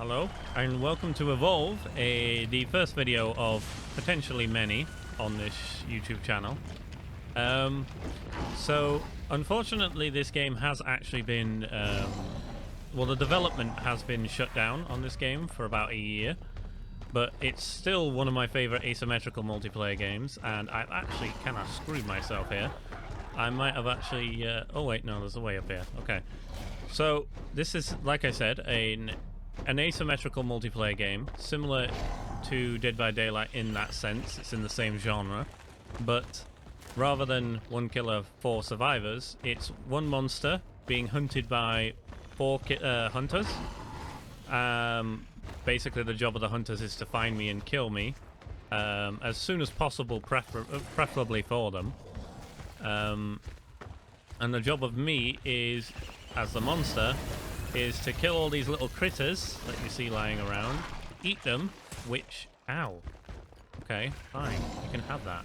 Hello, and welcome to Evolve, the first video of potentially many on this YouTube channel. So, unfortunately, this game has actually been, well, the development has been shut down on this game for about a year, but it's still one of my favorite asymmetrical multiplayer games, and I've actually kind of screwed myself here. I might have actually, oh wait, no, there's a way up here. Okay. So, this is, like I said, an asymmetrical multiplayer game, similar to Dead by Daylight in that sense. It's in the same genre, but rather than one killer, four survivors, it's one monster being hunted by four hunters. Basically, the job of the hunters is to find me and kill me as soon as possible, preferably for them. And the job of me is, as the monster, is to kill all these little critters that you see lying around, eat them, which... Ow. Okay, fine. You can have that.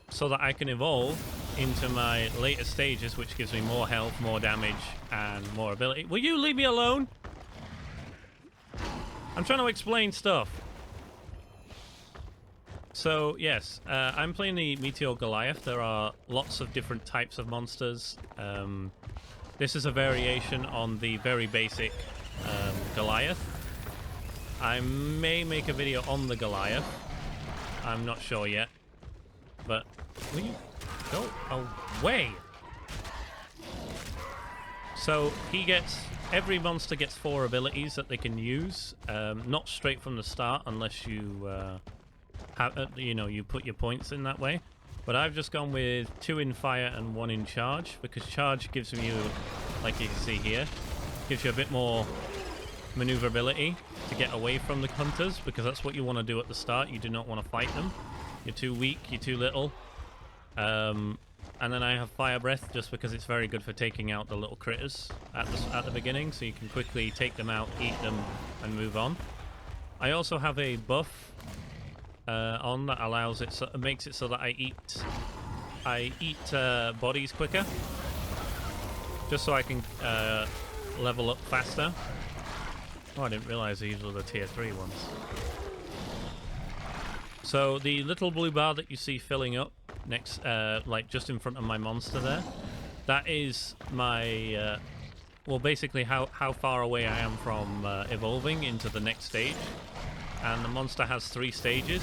So that I can evolve into my later stages, which gives me more health, more damage, and more ability. Will you leave me alone? I'm trying to explain stuff. So, yes, I'm playing the Meteor Goliath. There are lots of different types of monsters. This is a variation on the very basic Goliath. I may make a video on the Goliath. I'm not sure yet. But will you go away? So every monster gets 4 abilities that they can use. Not straight from the start unless you you put your points in that way. But I've just gone with 2 in fire and 1 in charge, because charge gives you, like you can see here, gives you a bit more maneuverability to get away from the hunters, because that's what you want to do at the start. You do not want to fight them. You're too weak, you're too little. And then I have fire breath, just because it's very good for taking out the little critters at the beginning, so you can quickly take them out, eat them, and move on. I also have a buff on that allows it, so it makes it so that I eat bodies quicker, just so I can level up faster. Oh, I didn't realize these were the tier 3 ones. So the little blue bar that you see filling up next, like just in front of my monster there, that is my well, basically how far away I am from evolving into the next stage. And the monster has 3 stages.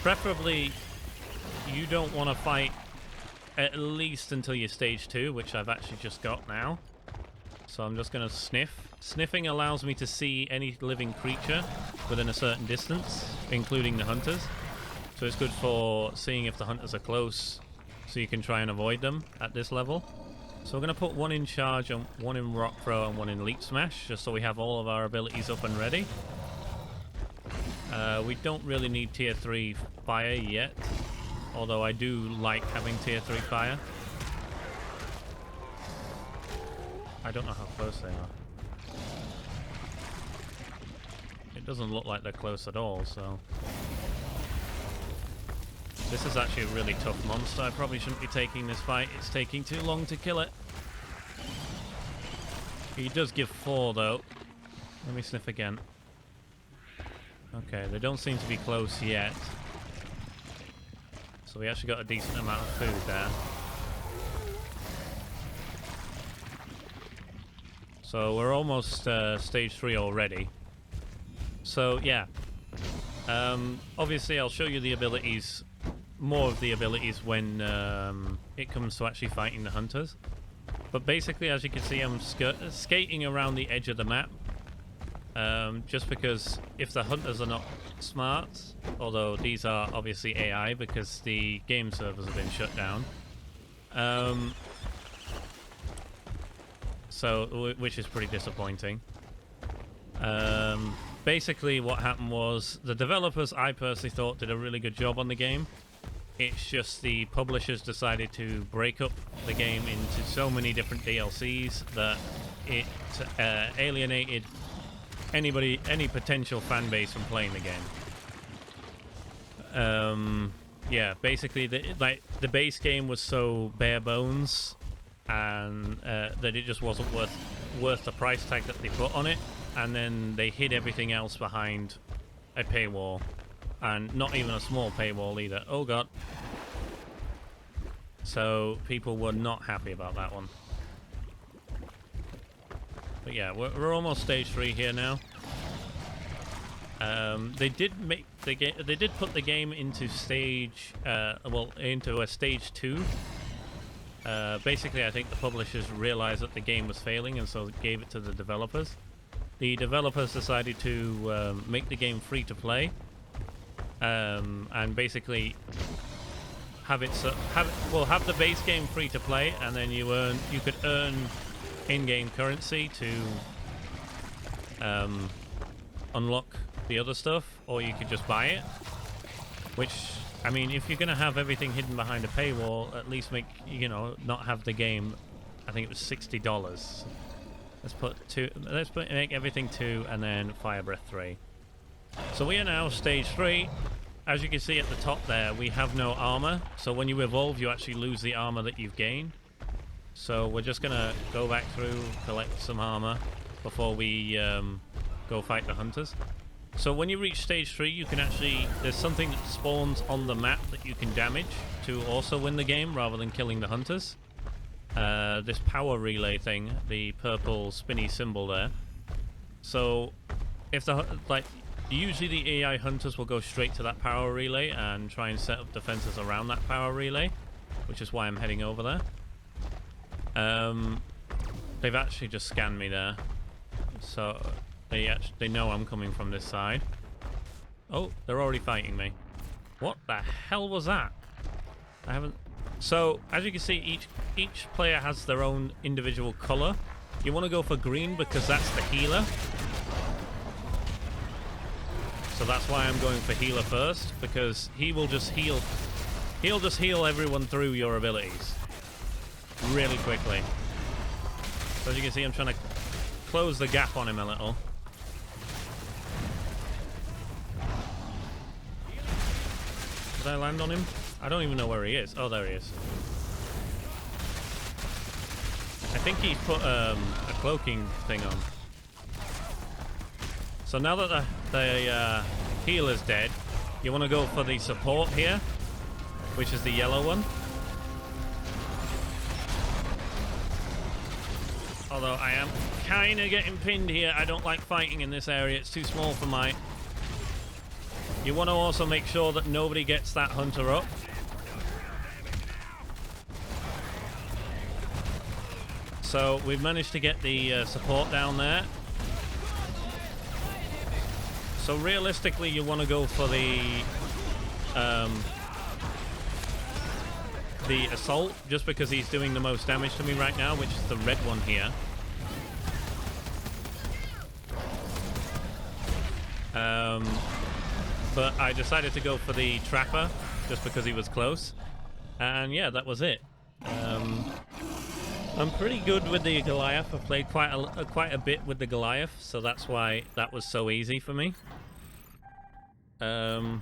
Preferably, you don't want to fight at least until you're stage 2, which I've actually just got now. So I'm just going to sniff. Sniffing allows me to see any living creature within a certain distance, including the hunters. So it's good for seeing if the hunters are close, so you can try and avoid them at this level. So we're going to put 1 in charge, and 1 in rock throw, and 1 in leap smash, just so we have all of our abilities up and ready. We don't really need tier 3 fire yet, although I do like having tier 3 fire. I don't know how close they are. It doesn't look like they're close at all, so... This is actually a really tough monster. I probably shouldn't be taking this fight. It's taking too long to kill it. He does give 4, though. Let me sniff again. Okay, they don't seem to be close yet. So we actually got a decent amount of food there. So we're almost stage 3 already. So yeah. Obviously I'll show you the abilities, more of the abilities when it comes to actually fighting the hunters. But basically, as you can see, I'm skating around the edge of the map. Just because if the hunters are not smart, although these are obviously AI because the game servers have been shut down, which is pretty disappointing. Basically what happened was the developers, I personally thought, did a really good job on the game. It's just the publishers decided to break up the game into so many different DLCs that it alienated any potential fan base from playing the game. Yeah, basically the base game was so bare bones and that it just wasn't worth worth the price tag that they put on it, and then they hid everything else behind a paywall, and not even a small paywall either. Oh god. So people were not happy about that one. But yeah, we're almost stage 3 here now. They did put the game into stage into a stage 2. Basically, I think the publishers realized that the game was failing, and so gave it to the developers. The developers decided to make the game free to play, and basically have the base game free to play, and then you could earn in-game currency to unlock the other stuff, or you could just buy it. Which, I mean, if you're gonna have everything hidden behind a paywall, at least make, you know, not have the game. I think it was $60. Make everything 2, and then Fire Breath 3. So we are now stage 3. As you can see at the top there, we have no armor. So when you evolve, you actually lose the armor that you've gained. So we're just gonna go back through, collect some armor before we go fight the hunters. So when you reach stage 3, you can actually, there's something that spawns on the map that you can damage to also win the game rather than killing the hunters. This power relay thing, the purple spinny symbol there. So if usually the AI hunters will go straight to that power relay and try and set up defenses around that power relay, which is why I'm heading over there. They've actually just scanned me there, so they know I'm coming from this side. Oh, they're already fighting me. What the hell was that? I haven't. So as you can see, each player has their own individual color. You want to go for green because that's the healer. So that's why I'm going for healer first, because he will just heal. He'll just heal everyone through your abilities really quickly. So as you can see, I'm trying to close the gap on him a little. Did I land on him? I don't even know where he is. Oh, there he is. I think he put a cloaking thing on. So now that the healer's dead, you want to go for the support here, which is the yellow one. Although I am kind of getting pinned here. I don't like fighting in this area. It's too small for my... You want to also make sure that nobody gets that hunter up. So we've managed to get the support down there. So realistically, you want to go for the assault, just because he's doing the most damage to me right now, which is the red one here. But I decided to go for the trapper just because he was close, and yeah, that was it. I'm pretty good with the Goliath. I've played quite a bit with the Goliath, so that's why that was so easy for me. I've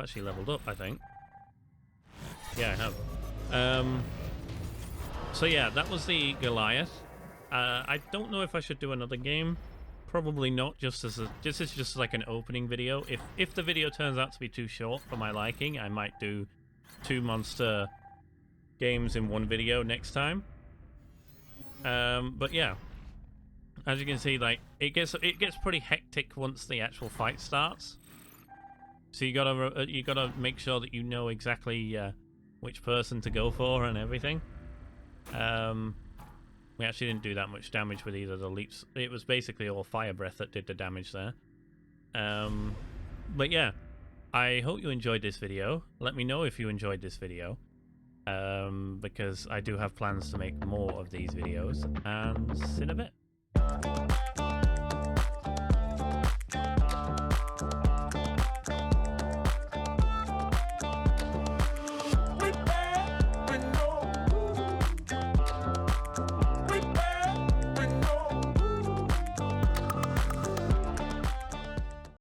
actually leveled up, I think. Yeah, I have. So yeah, that was the Goliath. I don't know if I should do another game. Probably not. This is just like an opening video. If the video turns out to be too short for my liking, I might do 2 monster games in one video next time. But yeah, as you can see, like it gets pretty hectic once the actual fight starts. So you gotta make sure that you know exactly which person to go for and everything. We actually didn't do that much damage with either of the leaps. It was basically all fire breath that did the damage there. But yeah, I hope you enjoyed this video. Let me know if you enjoyed this video, because I do have plans to make more of these videos, and see you in a bit.